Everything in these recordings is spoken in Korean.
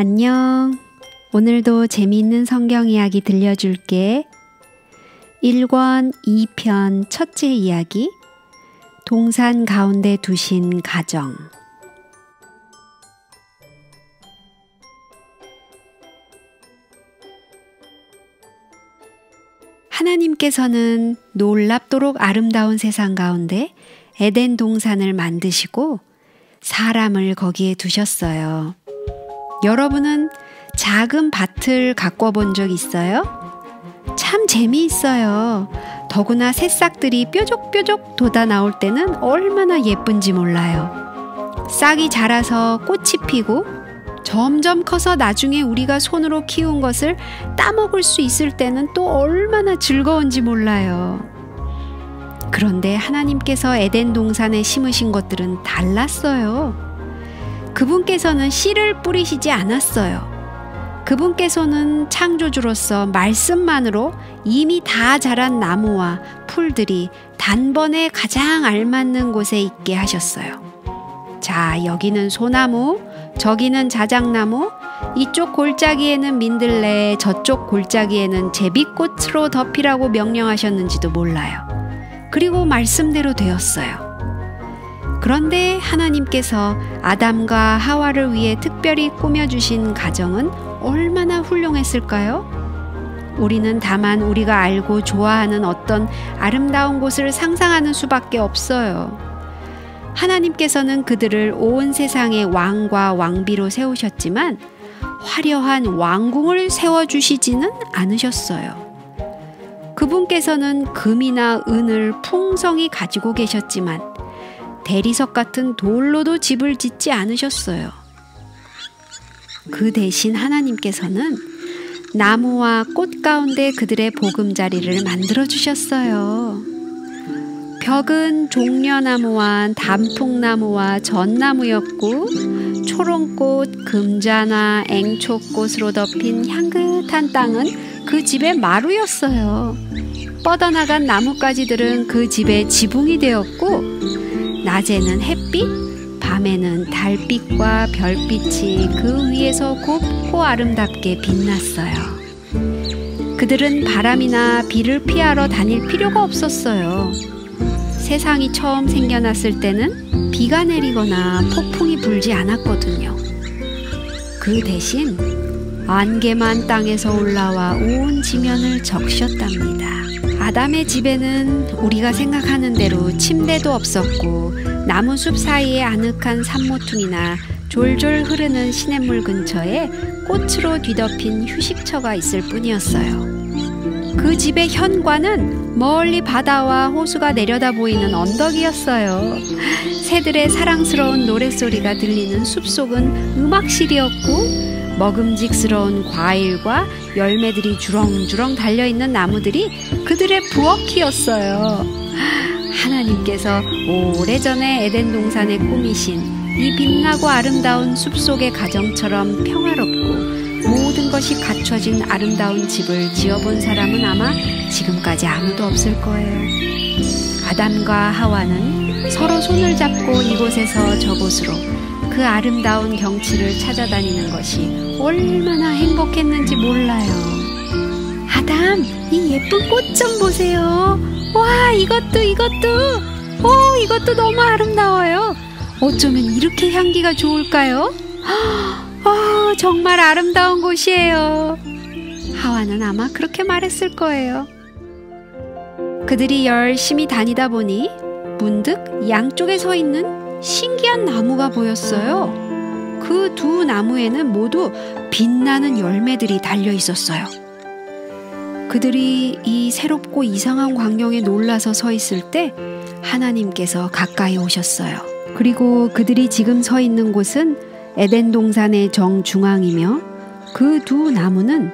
안녕. 오늘도 재미있는 성경 이야기 들려줄게. 1권 2편 첫째 이야기. 동산 가운데 두신 가정. 하나님께서는 놀랍도록 아름다운 세상 가운데 에덴 동산을 만드시고 사람을 거기에 두셨어요. 여러분은 작은 밭을 가꿔본 적 있어요? 참 재미있어요. 더구나 새싹들이 뾰족뾰족 돋아 나올 때는 얼마나 예쁜지 몰라요. 싹이 자라서 꽃이 피고 점점 커서 나중에 우리가 손으로 키운 것을 따먹을 수 있을 때는 또 얼마나 즐거운지 몰라요. 그런데 하나님께서 에덴 동산에 심으신 것들은 달랐어요. 그분께서는 씨를 뿌리시지 않았어요. 그분께서는 창조주로서 말씀만으로 이미 다 자란 나무와 풀들이 단번에 가장 알맞는 곳에 있게 하셨어요. 자, 여기는 소나무, 저기는 자작나무, 이쪽 골짜기에는 민들레, 저쪽 골짜기에는 제비꽃으로 덮이라고 명령하셨는지도 몰라요. 그리고 말씀대로 되었어요. 그런데 하나님께서 아담과 하와를 위해 특별히 꾸며주신 가정은 얼마나 훌륭했을까요? 우리는 다만 우리가 알고 좋아하는 어떤 아름다운 곳을 상상하는 수밖에 없어요. 하나님께서는 그들을 온 세상의 왕과 왕비로 세우셨지만 화려한 왕궁을 세워주시지는 않으셨어요. 그분께서는 금이나 은을 풍성히 가지고 계셨지만 대리석 같은 돌로도 집을 짓지 않으셨어요. 그 대신 하나님께서는 나무와 꽃 가운데 그들의 보금자리를 만들어 주셨어요. 벽은 종려나무와 단풍나무와 전나무였고 초롱꽃, 금자나, 앵초꽃으로 덮인 향긋한 땅은 그 집의 마루였어요. 뻗어나간 나뭇가지들은 그 집의 지붕이 되었고 낮에는 햇빛, 밤에는 달빛과 별빛이 그 위에서 곱고 아름답게 빛났어요. 그들은 바람이나 비를 피하러 다닐 필요가 없었어요. 세상이 처음 생겨났을 때는 비가 내리거나 폭풍이 불지 않았거든요. 그 대신 안개만 땅에서 올라와 온 지면을 적셨답니다. 아담의 집에는 우리가 생각하는 대로 침대도 없었고 나무숲 사이에 아늑한 산모퉁이나 졸졸 흐르는 시냇물 근처에 꽃으로 뒤덮인 휴식처가 있을 뿐이었어요. 그 집의 현관은 멀리 바다와 호수가 내려다 보이는 언덕이었어요. 새들의 사랑스러운 노랫소리가 들리는 숲속은 음악실이었고 먹음직스러운 과일과 열매들이 주렁주렁 달려있는 나무들이 그들의 부엌이었어요. 하나님께서 오래전에 에덴 동산에 꾸미신 이 빛나고 아름다운 숲속의 가정처럼 평화롭고 모든 것이 갖춰진 아름다운 집을 지어본 사람은 아마 지금까지 아무도 없을 거예요. 아담과 하와는 서로 손을 잡고 이곳에서 저곳으로 그 아름다운 경치를 찾아다니는 것이 얼마나 행복했는지 몰라요. 아담, 이 예쁜 꽃 좀 보세요. 와, 이것도 너무 아름다워요. 어쩌면 이렇게 향기가 좋을까요? 정말 아름다운 곳이에요. 하와는 아마 그렇게 말했을 거예요. 그들이 열심히 다니다 보니 문득 양쪽에 서 있는 신기한 나무가 보였어요. 그 두 나무에는 모두 빛나는 열매들이 달려 있었어요. 그들이 이 새롭고 이상한 광경에 놀라서 서 있을 때 하나님께서 가까이 오셨어요. 그리고 그들이 지금 서 있는 곳은 에덴 동산의 정중앙이며 그 두 나무는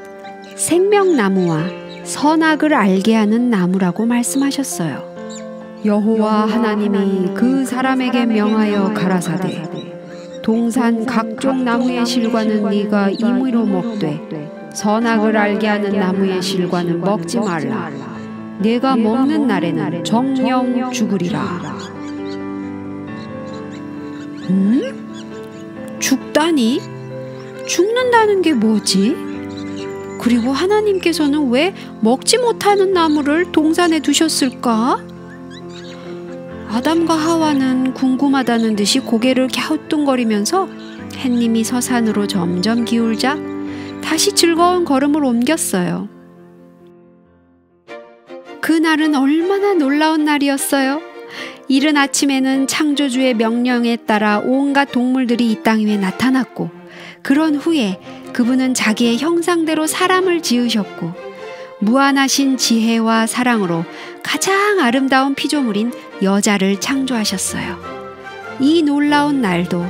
생명나무와 선악을 알게 하는 나무라고 말씀하셨어요. 여호와 하나님이 그 사람에게 명하여 가라사대 동산 각종 나무의 실과는 네가 임의로 먹되 선악을 알게 하는 나무의 실과는 먹지 말라. 네가 먹는 날에는 정령 죽으리라. 죽다니? 죽는다는 게 뭐지? 그리고 하나님께서는 왜 먹지 못하는 나무를 동산에 두셨을까? 아담과 하와는 궁금하다는 듯이 고개를 갸우뚱거리면서 햇님이 서산으로 점점 기울자 다시 즐거운 걸음을 옮겼어요. 그날은 얼마나 놀라운 날이었어요. 이른 아침에는 창조주의 명령에 따라 온갖 동물들이 이 땅 위에 나타났고, 그런 후에 그분은 자기의 형상대로 사람을 지으셨고, 무한하신 지혜와 사랑으로 가장 아름다운 피조물인 여자를 창조하셨어요. 이 놀라운 날도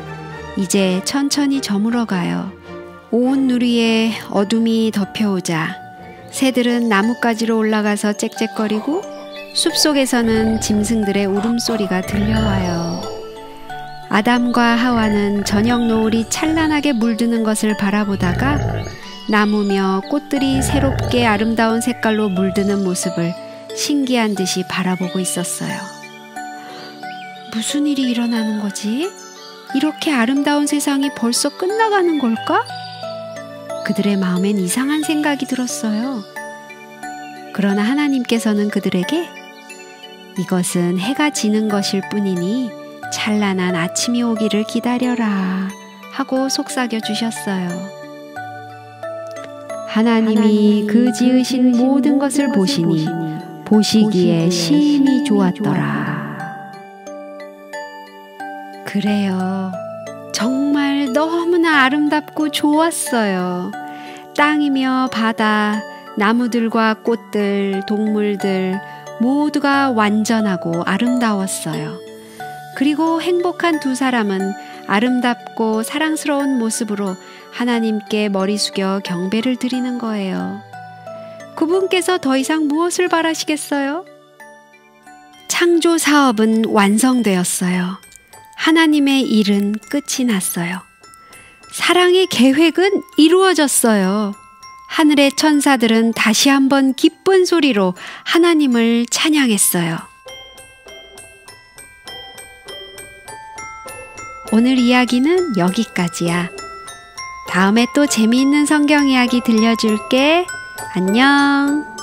이제 천천히 저물어가요. 온 누리에 어둠이 덮여오자 새들은 나뭇가지로 올라가서 짹짹거리고 숲속에서는 짐승들의 울음소리가 들려와요. 아담과 하와는 저녁 노을이 찬란하게 물드는 것을 바라보다가 나무며 꽃들이 새롭게 아름다운 색깔로 물드는 모습을 신기한 듯이 바라보고 있었어요. 무슨 일이 일어나는 거지? 이렇게 아름다운 세상이 벌써 끝나가는 걸까? 그들의 마음엔 이상한 생각이 들었어요. 그러나 하나님께서는 그들에게 이것은 해가 지는 것일 뿐이니 찬란한 아침이 오기를 기다려라 하고 속삭여 주셨어요. 하나님이 그 지으신 모든 것을 보시니 보시기에 심히 좋았더라. 그래요. 정말 너무나 아름답고 좋았어요. 땅이며 바다, 나무들과 꽃들, 동물들 모두가 완전하고 아름다웠어요. 그리고 행복한 두 사람은 아름답고 사랑스러운 모습으로 하나님께 머리 숙여 경배를 드리는 거예요. 그분께서 더 이상 무엇을 바라시겠어요? 창조 사업은 완성되었어요. 하나님의 일은 끝이 났어요. 사랑의 계획은 이루어졌어요. 하늘의 천사들은 다시 한번 기쁜 소리로 하나님을 찬양했어요. 오늘 이야기는 여기까지야. 다음에 또 재미있는 성경 이야기 들려줄게. 안녕.